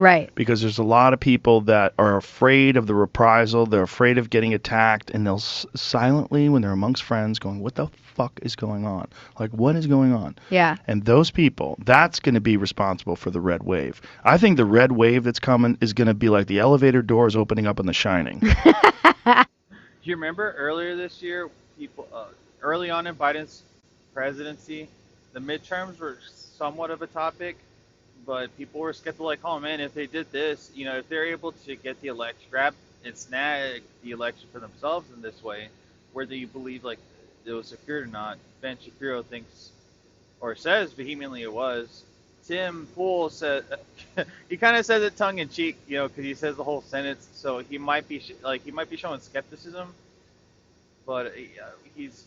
Right. Because there's a lot of people that are afraid of the reprisal, they're afraid of getting attacked, and they'll silently, when they're amongst friends, going, "What the fuck is going on? Like, what is going on?" Yeah. And those people, that's going to be responsible for the red wave. I think the red wave that's coming is going to be like the elevator doors opening up in The Shining. Do you remember earlier this year, people early on in Biden's presidency, the midterms were somewhat of a topic, but people were skeptical, like, oh man, if they did this, if they're able to get the election, grab and snag the election for themselves in this way, whether you believe like it was secured or not, Ben Shapiro thinks or says vehemently it was. Tim Pool said he kind of says it tongue in cheek, because he says the whole sentence, so he might be showing skepticism, but he's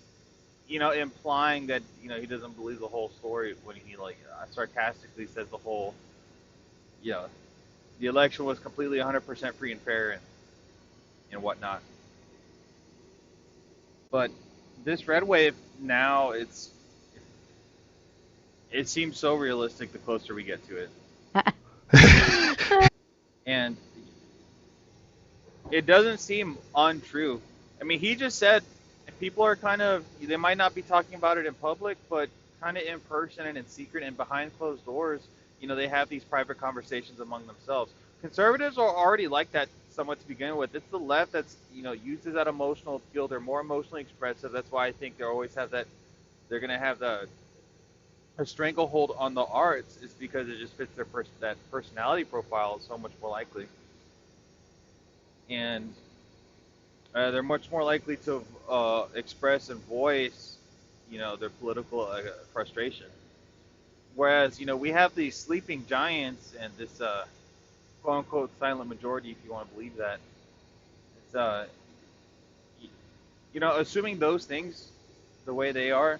implying that he doesn't believe the whole story when he sarcastically says the whole the election was completely 100% free and fair and whatnot. But this red wave now it seems so realistic the closer we get to it. And it doesn't seem untrue. I mean, he just said people are they might not be talking about it in public, but kind of in person and in secret and behind closed doors, they have these private conversations among themselves. Conservatives are already like that somewhat to begin with. It's the left that's, uses that emotional appeal. They're more emotionally expressive. That's why I think they always have that, they're going to have a stranglehold on the arts, is because it just fits that personality profile so much more likely. And they're much more likely to express and voice, their political frustration. Whereas, we have these sleeping giants and this quote-unquote silent majority, if you want to believe that. It's, assuming those things the way they are,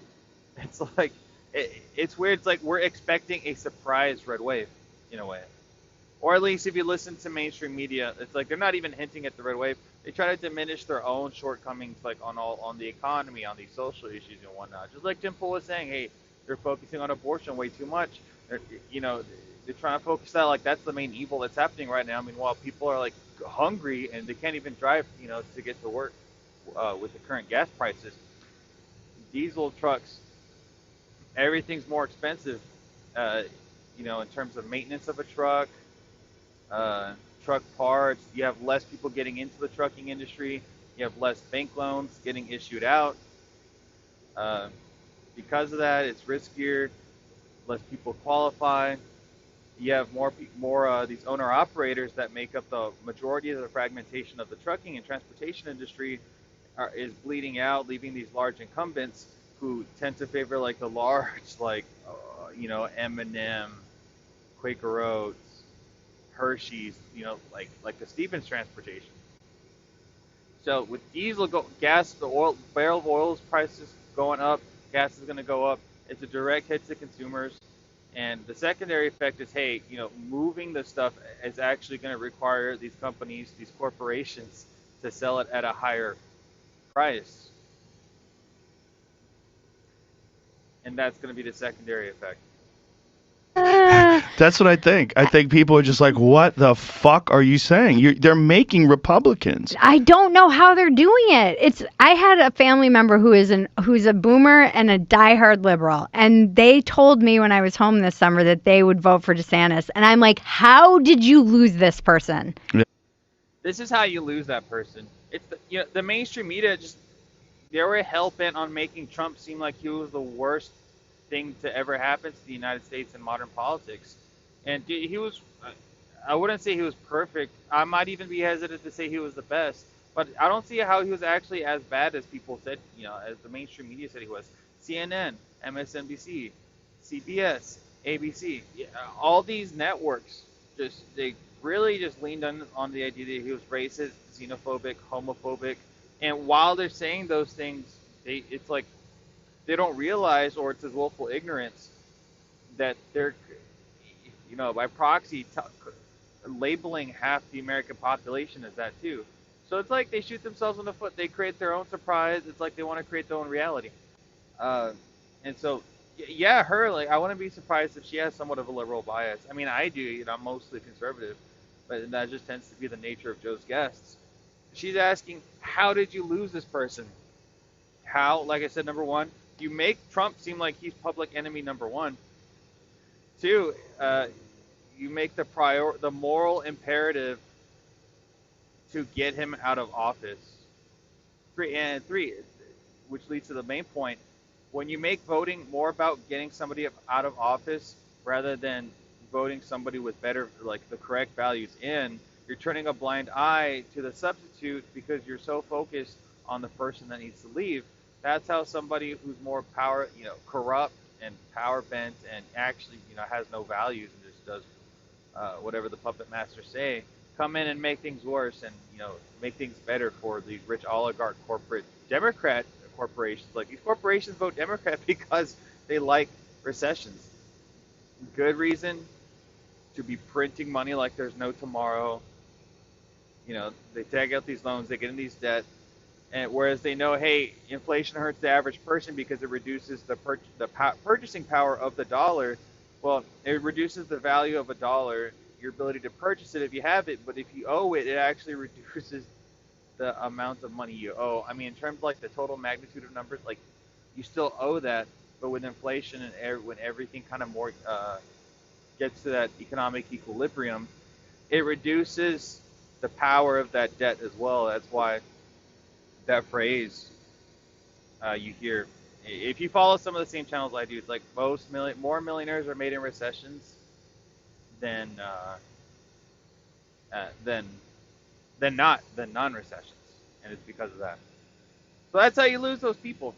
it's like, it's weird. It's like we're expecting a surprise red wave, in a way. Or at least if you listen to mainstream media, it's like they're not even hinting at the red wave. They try to diminish their own shortcomings, like on the economy, on these social issues and whatnot. Just like Jim Pool was saying, hey, they're focusing on abortion way too much. They're trying to focus that like that's the main evil that's happening right now. I mean, while people are like hungry and they can't even drive, to get to work with the current gas prices, diesel trucks, everything's more expensive. In terms of maintenance of a truck. Truck parts. You have less people getting into the trucking industry. You have less bank loans getting issued out. Because of that, it's riskier. Less people qualify. You have more these owner operators that make up the majority of the fragmentation of the trucking and transportation industry is bleeding out, leaving these large incumbents who tend to favor like the large, like M&M, Quaker Oats, Hershey's, like the Stevens transportation. So with gas, the barrel of oil's prices going up, gas is going to go up. It's a direct hit to consumers. And the secondary effect is, hey, moving the stuff is actually going to require these companies, these corporations, to sell it at a higher price. And that's going to be the secondary effect. That's what I think. I think people are just like, what the fuck are you saying? They're making Republicans. I don't know how they're doing it. I had a family member who's a boomer and a diehard liberal, and they told me when I was home this summer that they would vote for DeSantis, and I'm like, how did you lose this person? Yeah. This is how you lose that person. It's the mainstream media they were hell bent on making Trump seem like he was the worst thing to ever happen to the United States in modern politics. And he was, I wouldn't say he was perfect. I might even be hesitant to say he was the best. But I don't see how he was actually as bad as people said, as the mainstream media said he was. CNN, MSNBC, CBS, ABC, all these networks, they really just leaned on the idea that he was racist, xenophobic, homophobic. And while they're saying those things, it's like they don't realize, or it's as willful ignorance, that they're, by proxy, labeling half the American population as that too. So it's like they shoot themselves in the foot. They create their own surprise. It's like they want to create their own reality. And so Yeah, her, like, I wouldn't be surprised if she has somewhat of a liberal bias. I mean, I do, I'm mostly conservative, but that just tends to be the nature of Joe's guests. She's asking, how did you lose this person? How, like I said, number one, you make Trump seem like he's public enemy number one. Two, you make the moral imperative to get him out of office. Three, which leads to the main point, when you make voting more about getting somebody out of office rather than voting somebody with better, like the correct values in, you're turning a blind eye to the substitute because you're so focused on the person that needs to leave. That's how somebody who's more power, corrupt and power bent and actually, has no values and just does whatever the puppet masters say, come in and make things worse and, make things better for these rich oligarch corporate Democrat corporations. Like, these corporations vote Democrat because they like recessions. Good reason to be printing money like there's no tomorrow. They tag out these loans, they get in these debt, and whereas they know, hey, inflation hurts the average person because it reduces the purchasing power of the dollar. Well, it reduces the value of a dollar, your ability to purchase it if you have it, but if you owe it, it actually reduces the amount of money you owe. I mean, in terms of like the total magnitude of numbers, like, you still owe that, but with inflation and when everything kind of more gets to that economic equilibrium, it reduces the power of that debt as well. That's why that phrase you hear, if you follow some of the same channels I do, it's like more millionaires are made in recessions than non-recessions, and it's because of that. So that's how you lose those people.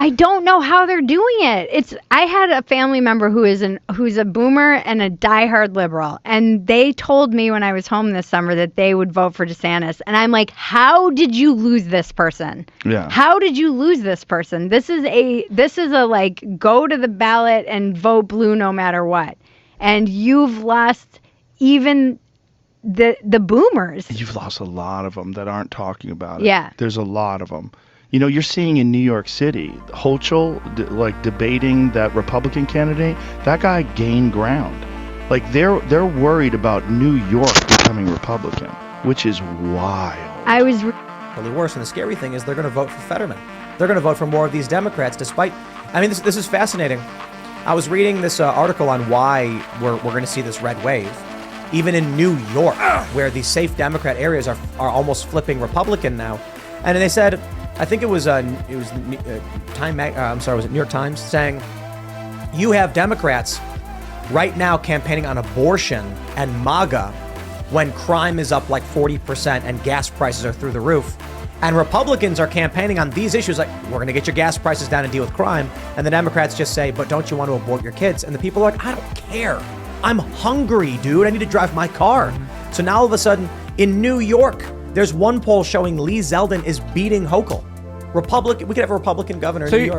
I don't know how they're doing it. I had a family member who's a boomer and a diehard liberal, and they told me when I was home this summer that they would vote for DeSantis, and I'm like, how did you lose this person? Yeah. How did you lose this person? This is a like, go to the ballot and vote blue no matter what, and you've lost even the boomers. You've lost a lot of them that aren't talking about it. Yeah. There's a lot of them. You're seeing in New York City, Hochul, debating that Republican candidate, that guy gained ground. Like, they're worried about New York becoming Republican, which is wild. Really worse, and the scary thing is they're going to vote for Fetterman. They're going to vote for more of these Democrats, despite, I mean, this is fascinating. I was reading this article on why we're going to see this red wave. Even in New York, where these safe Democrat areas are almost flipping Republican now. And they said, I think it was New York Times saying, you have Democrats right now campaigning on abortion and MAGA when crime is up like 40% and gas prices are through the roof. And Republicans are campaigning on these issues like, we're going to get your gas prices down and deal with crime. And the Democrats just say, but don't you want to abort your kids? And the people are like, I don't care. I'm hungry, dude. I need to drive my car. So now all of a sudden in New York, there's one poll showing Lee Zeldin is beating Hochul. We could have a Republican governor in New York.